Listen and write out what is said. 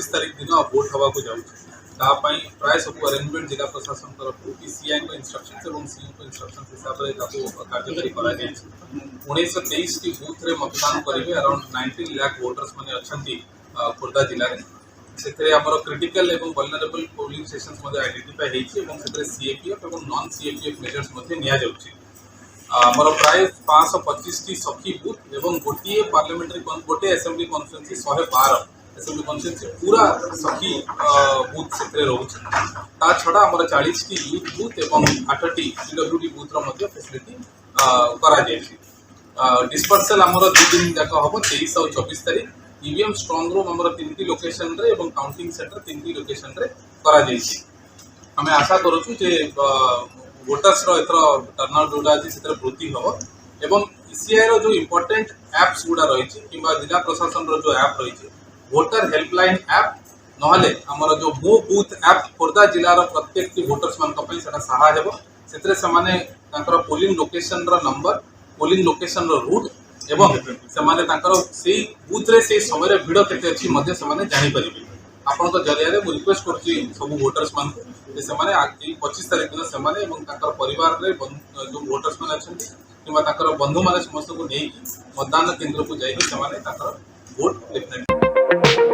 तारीख दिन भोट हवा को जाऊँ प्राय सब अरेंजमेंट जिला प्रशासन तरफ सीआई इंस्ट्रक्शन और सीओ इंस्ट्रक्शन हिसाब से कार्यकारी कर 1923 टी बूथ रे मतदान करेंगे अराउंड 19 लाख वोटर्स मैंने अच्छा खोर्धा जिले में से आमर क्रिटिकल और वल्नरेबल पोलिंग स्टेशन आइडेंटिफाई होती सीएपीएफ और नॉन सीएपीएफ मेजर्स आमर प्राय 525 टी सखी बूथ और गोटे पार्लियामेंट्री गोटे असेंबली कन्स्टिट्यूएंसी 112 असेंबली कन्स्टिट्यूएंसी पूरा सखी बूथ से रोचे ता छड़ा आमर 40 टी यूथ बूथ और 8 टी पीडब्ल्यूडी बूथ फैसिलिटी करा डिस्पर्सल आमर 2 दिन जाक हम 23 और 24 तारीख ईवीएम स्ट्रंग रूम आमर 3 लोकेशन रे और काउंटिंग सेंटर 3 लोकेशन रे करा आम आशा करूँ जे वोटर्स एथर टर्नआउट जोड़ा अच्छी से वृद्धि हम एवं ईसीआई जो इम्पोर्टेंट एप्स गुड़ा रही जिला प्रशासन जो ऐप रही वोटर हेल्पलाइन ऐप नहले आमर जो मो बूथ ऐप खोर्धा जिलार प्रत्येक वोटर्स मान सहाय से polling location number polling location route एवं से बूथ रे से समय भिड़ केते अच्छी जापर आपण जरिया रिक्वेस्ट कर सब वोटर्स मान से 25 तारीख दिन से परिवार जो वोटर्स मैंने अच्छा कि बंधु मैंने समस्त को नहीं मतदान केन्द्र को जाकर वोट डेफिनेटली